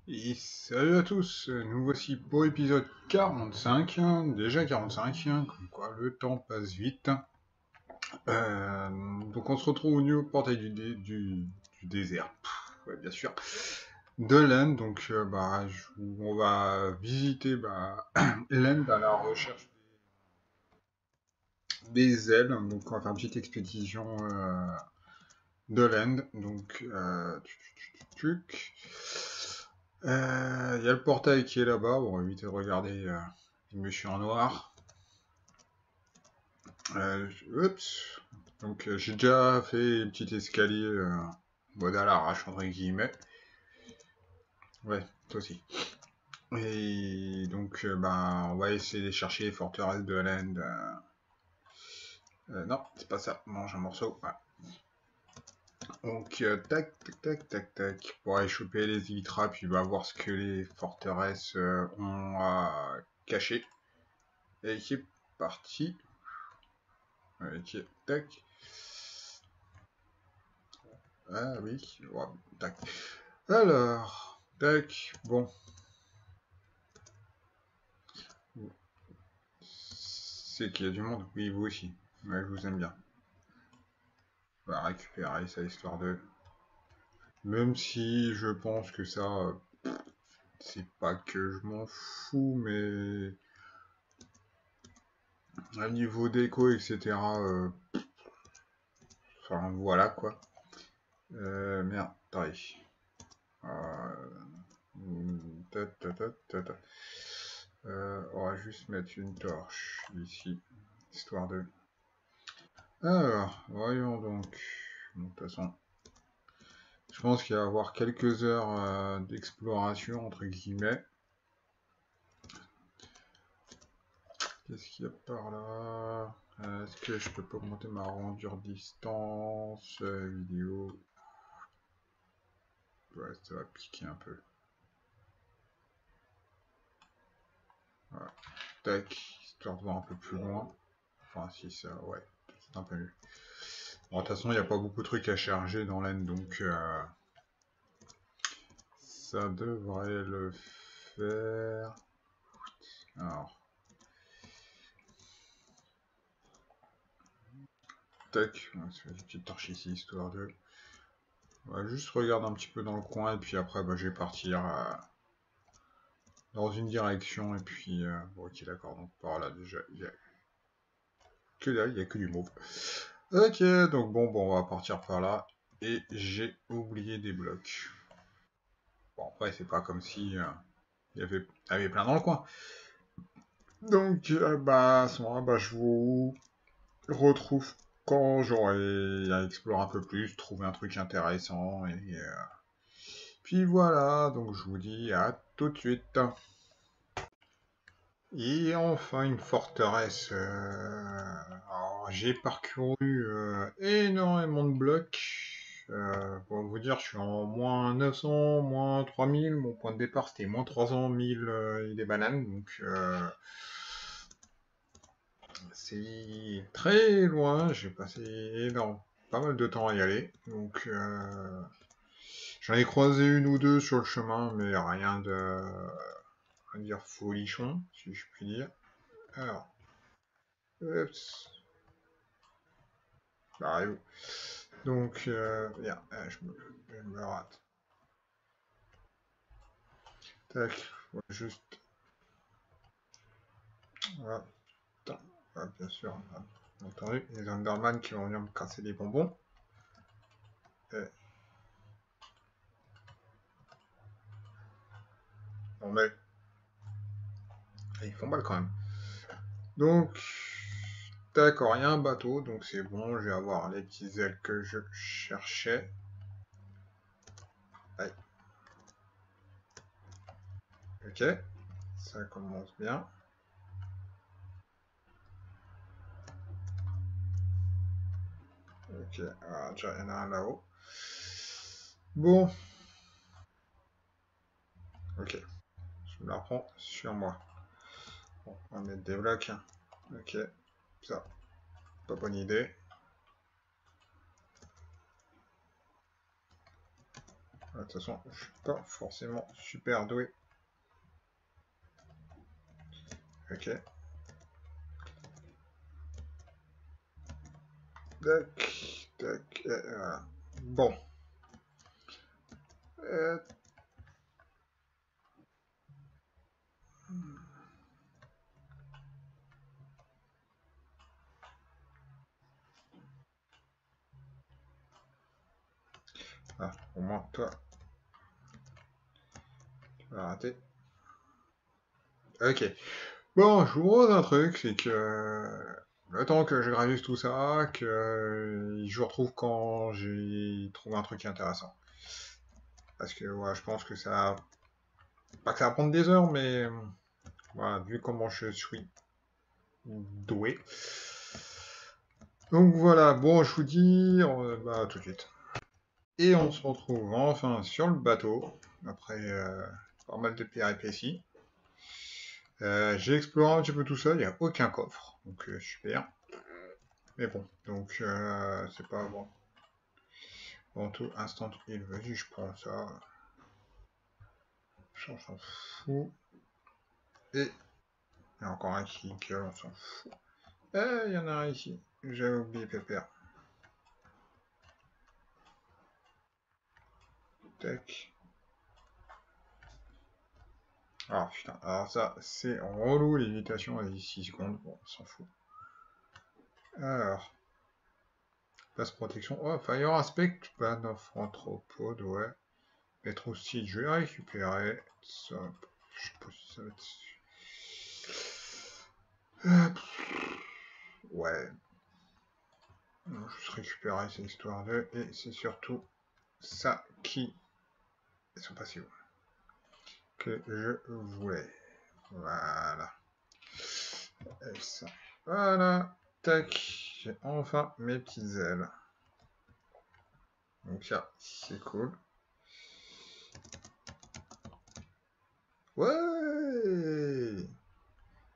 Et salut à tous, nous voici pour épisode 45, hein, déjà 45, hein, comme quoi le temps passe vite. Donc on se retrouve au niveau portail du désert, ouais, bien sûr, de l'Inde. Donc on va visiter l'Inde à la recherche des ailes. Donc on va faire une petite expédition de l'Inde. Donc il y a le portail qui est là-bas, on va éviter de regarder les messieurs en noir. Oups. Donc j'ai déjà fait un petit escalier mode à l'arrache entre guillemets. Ouais, toi aussi. Et donc on va essayer de chercher les forteresses de l'Inde. Non, c'est pas ça. Mange un morceau. Ouais. Donc tac tac tac tac tac pour aller choper les Elytra, puis va voir ce que les forteresses ont à cacher. Et c'est parti. Ok, tac. Ah oui, ouais, tac. Alors, tac, bon. C'est qu'il y a du monde. Oui, vous aussi. Ouais, je vous aime bien. On va récupérer ça, histoire de... Même si je pense que ça, c'est pas que je m'en fous, mais... À niveau déco, etc. Enfin, voilà, quoi. Merde, attendez. On va juste mettre une torche ici, histoire de... Alors, voyons donc. Bon, de toute façon, je pense qu'il va y avoir quelques heures d'exploration, entre guillemets. Qu'est-ce qu'il y a par là? Est-ce que je peux pas augmenter ma rendure distance vidéo? Ouais, ça va piquer un peu. Voilà. Tac, histoire de voir un peu plus loin. Enfin, si ça, ouais, c'est un peu mieux. Bon, de toute façon, il n'y a pas beaucoup de trucs à charger dans l'N, donc ça devrait le faire. Alors, tac, on va se faire une petite torche ici, histoire de... On va juste regarder un petit peu dans le coin, et puis après, je vais partir dans une direction, et puis... bon, ok, d'accord, donc par là, déjà, il y a que là, il n'y a que du mauve. Ok, donc bon, on va partir par là, et j'ai oublié des blocs. Bon, après, c'est pas comme si il y avait plein dans le coin. Donc, à ce moment-là, je vous retrouve quand j'aurai à explorer un peu plus, trouver un truc intéressant, et puis voilà, donc je vous dis à tout de suite. Et enfin une forteresse. Alors, j'ai parcouru énormément de blocs. Pour vous dire, je suis en moins 900, moins 3000. Mon point de départ c'était moins 300 000 et des bananes. Donc c'est très loin. J'ai passé pas mal de temps à y aller. Donc j'en ai croisé une ou deux sur le chemin, mais rien de, on va dire, folichon, si je puis dire. Alors, oups, ça arrive. Donc, bien, je me rate. Tac, ouais, juste, voilà, putain, ouais, bien sûr, bien entendu, les Underman qui vont venir me casser les bonbons. Et, bon, mais, ils font mal quand même. Donc, d'accord, il y a un bateau, donc c'est bon, je vais avoir les petites ailes que je cherchais. Aïe. Ok, ça commence bien. Ok, ah, déjà, il y en a un là-haut. Bon, ok, je me la prends sur moi. Bon, on va mettre des blocs. Ok, ça, pas bonne idée. De toute façon, je suis pas forcément super doué. Ok. Tac, tac, voilà. Bon. Euh, ah, au moins, toi, tu vas rater. Ok. Bon, je vous propose un truc, c'est que le temps que je gravise tout ça, que je vous retrouve quand j'ai trouvé un truc intéressant. Parce que ouais, je pense que ça... Pas que ça va prendre des heures, mais voilà, vu comment je suis doué. Donc voilà, bon, je vous dis bah, tout de suite. Et on se retrouve enfin sur le bateau, après pas mal de péripéties. J'ai exploré un petit peu tout ça, il n'y a aucun coffre, donc super. Mais bon, donc c'est pas bon. Bon, tout instant il, vas-y, je prends ça. On s'en fout. Et il y a encore un qui gueule, on s'en fout. Eh, il y en a un ici. J'avais oublié Pépère. Tac. Ah putain, alors ça, c'est relou l'évitation, vas-y, 6 secondes, bon, on s'en fout. Alors, passe protection, oh, Fire Aspect, Ban of Anthropode, ouais. Mettre aussi, je vais récupérer, ça, je sais pas si ça va être... Ouais, je vais juste récupérer ces histoires de, et c'est surtout ça qui sont passibles que je voulais. Voilà. Et ça. Voilà. Tac. J'ai enfin mes petites ailes. Donc ça, c'est cool. Ouais.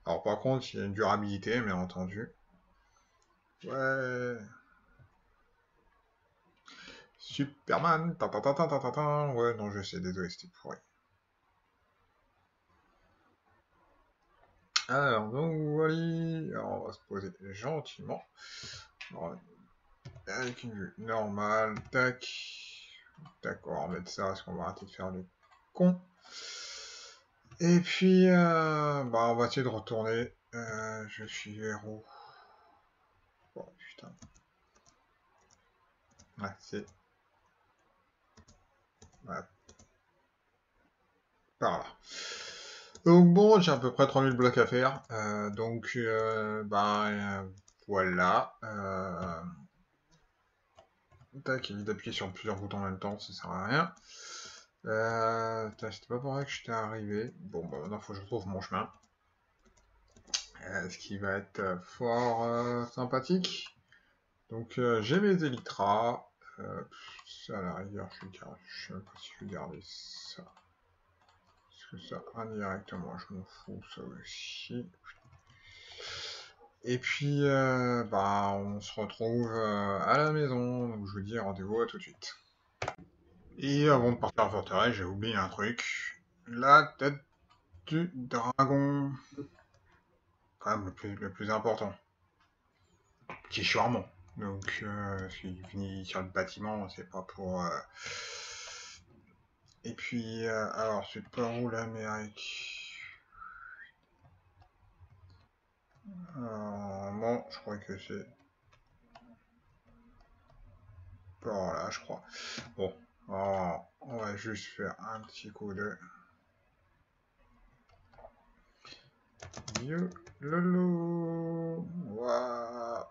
Alors par contre, il y a une durabilité, bien entendu. Ouais. Superman. Ta ta ta ta ta ta ta. Ouais, non, je sais, désolé, c'était pourri. Alors, donc voilà. Alors, on va se poser gentiment. Alors, avec une vue normale. Tac. D'accord, on va mettre ça parce qu'on va arrêter de faire le con. Et puis, bah, on va essayer de retourner. Je suis vers où? Oh putain. Ouais, c'est... Ouais, par là. Donc bon, j'ai à peu près 3000 blocs à faire. Donc, voilà. Tac, évite d'appuyer sur plusieurs boutons en même temps, ça sert à rien. C'était pas pour ça que j'étais arrivé. Bon, bah maintenant, faut que je retrouve mon chemin. Ce qui va être fort sympathique. Donc, j'ai mes élytras. Ça, à la rigueur, je sais même pas si je vais garder ça. Parce que ça, indirectement, je m'en fous, ça aussi. Et puis, bah, on se retrouve à la maison. Donc, je vous dis rendez-vous à tout de suite. Et avant de partir à Forteresse, j'ai oublié un truc. La tête du dragon. Quand même le plus important. Qui est charmant. Donc, s'il finit sur le bâtiment, c'est pas pour... Et puis, alors, c'est par où l'Amérique? Bon, je crois que c'est par là, je crois. Bon, alors, on va juste faire un petit coup de... Yo, lolo. Waouh.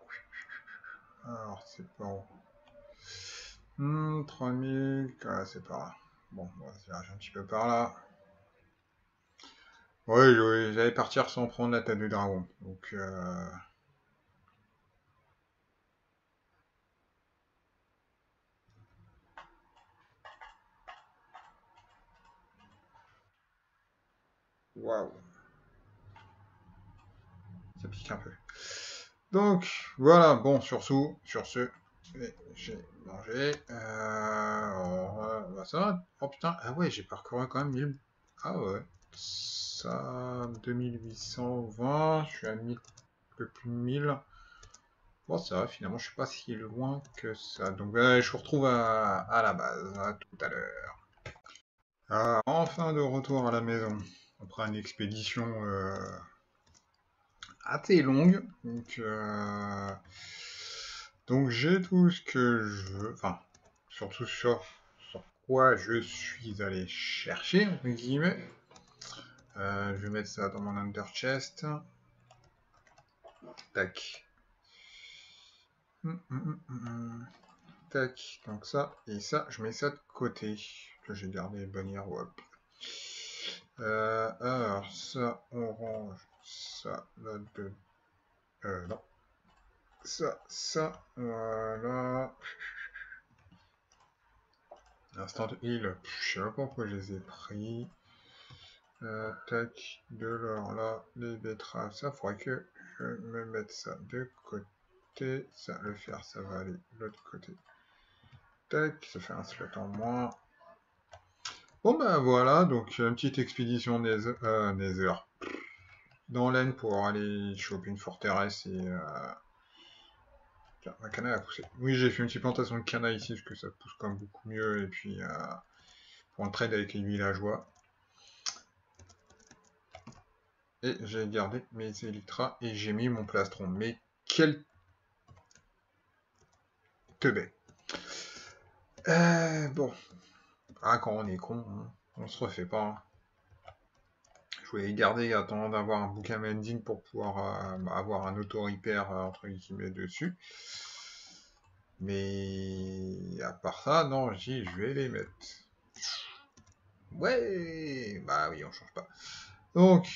Alors, c'est par où? 3000, ah, c'est par là. Bon, on va se diriger un petit peu par là. Ouais, j'allais partir sans prendre la tête du dragon. Donc, waouh, ça pique un peu. Donc, voilà, bon, sur ce, Et j'ai mangé. Ça va. Oh putain, ah ouais, j'ai parcouru quand même 1000. Ah ouais. Ça, 2820, je suis à 1000, un peu plus de 1000. Bon, ça va, finalement, je suis pas si loin que ça. Donc, je vous retrouve à la base, à tout à l'heure. Ah, enfin de retour à la maison. Après une expédition assez longue. Donc j'ai tout ce que je veux. Enfin, surtout sur quoi je suis allé chercher, entre guillemets. Je vais mettre ça dans mon under chest. Tac. Tac. Donc ça et ça, je mets ça de côté. Que j'ai gardé bonne hop. Alors, ça, orange. Ça, là-dedans. Non. Ça, voilà. Instant heal, je sais pas pourquoi je les ai pris. Tac, de l'or là, les betteraves, ça faudrait que je me mette ça de côté. Ça, le fer, ça va aller de l'autre côté. Tac, ça fait un slot en moins. Bon ben voilà, donc une petite expédition Nether. Dans l'Aisne pour aller choper une forteresse et tiens, ma cannelle a poussé. Oui, j'ai fait une petite plantation de canna ici parce que ça pousse quand même beaucoup mieux. Et puis pour un trade avec les villageois. Et j'ai gardé mes élytras et j'ai mis mon plastron. Mais quel teubé. Bon. Ah, quand on est con, hein, on se refait pas. Hein. Je voulais garder attendant d'avoir un bouquin mending pour pouvoir avoir un auto-repair entre guillemets dessus. Mais à part ça, non, je vais les mettre. Ouais, bah oui, on change pas. Donc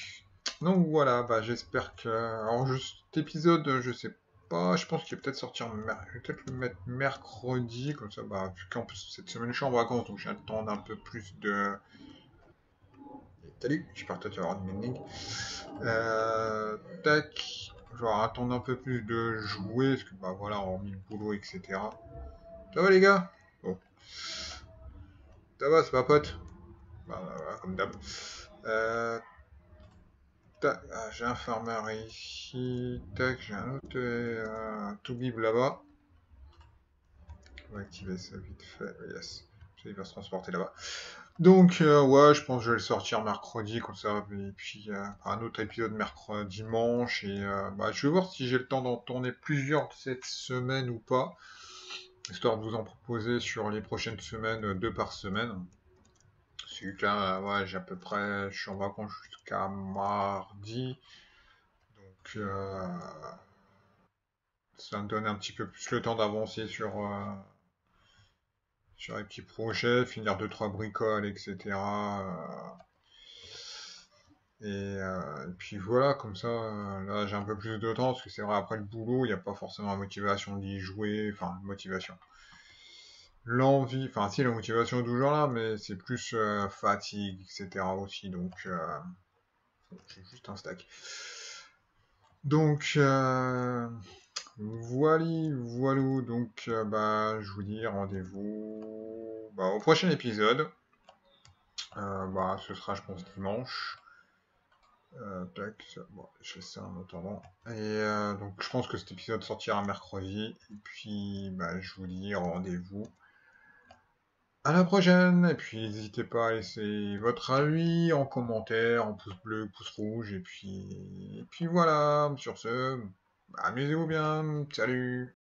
voilà, bah j'espère que. Alors cet épisode, je sais pas, je pense qu'il va peut-être sortir. Je vais peut-être le mettre mercredi, comme ça, bah vu qu'en plus cette semaine je suis en vacances, donc j'attends un peu plus de. Salut, j'espère que toi tu vas avoir du mending. Tac, je vais attendre un peu plus de jouer, parce que bah voilà, hormis le boulot, etc. Ça va les gars? Bon. Ça va, c'est ma pote? Bah voilà, comme d'hab. Tac, j'ai un farmer ici. Tac, j'ai un autre Toubib là-bas. On va activer ça vite fait. Yes. Il va se transporter là-bas. Donc, ouais, je pense que je vais le sortir mercredi, comme ça. Et puis, un autre épisode mercredi, dimanche. Et bah, je vais voir si j'ai le temps d'en tourner plusieurs cette semaine ou pas. Histoire de vous en proposer sur les prochaines semaines, 2 par semaine. C'est que là, ouais, j'ai à peu près. Je suis en vacances jusqu'à mardi. Donc, ça me donne un petit peu plus le temps d'avancer sur les petits projets, finir 2-3 bricoles, etc. Et puis voilà, comme ça, là j'ai un peu plus de temps, parce que c'est vrai, après le boulot, il n'y a pas forcément la motivation d'y jouer, enfin, motivation. L'envie, enfin si, la motivation est toujours là, mais c'est plus fatigue, etc. aussi, donc j'ai juste un stack. Donc, voilà, donc bah, je vous dis rendez-vous bah, au prochain épisode. Bah, ce sera, je pense, dimanche. Tac, bon, je fais ça en attendant. Et donc, je pense que cet épisode sortira mercredi. Et puis, bah, je vous dis rendez-vous à la prochaine. Et puis, n'hésitez pas à laisser votre avis en commentaire, en pouce bleu, pouce rouge. Et puis voilà, sur ce, amusez-vous bien. Salut!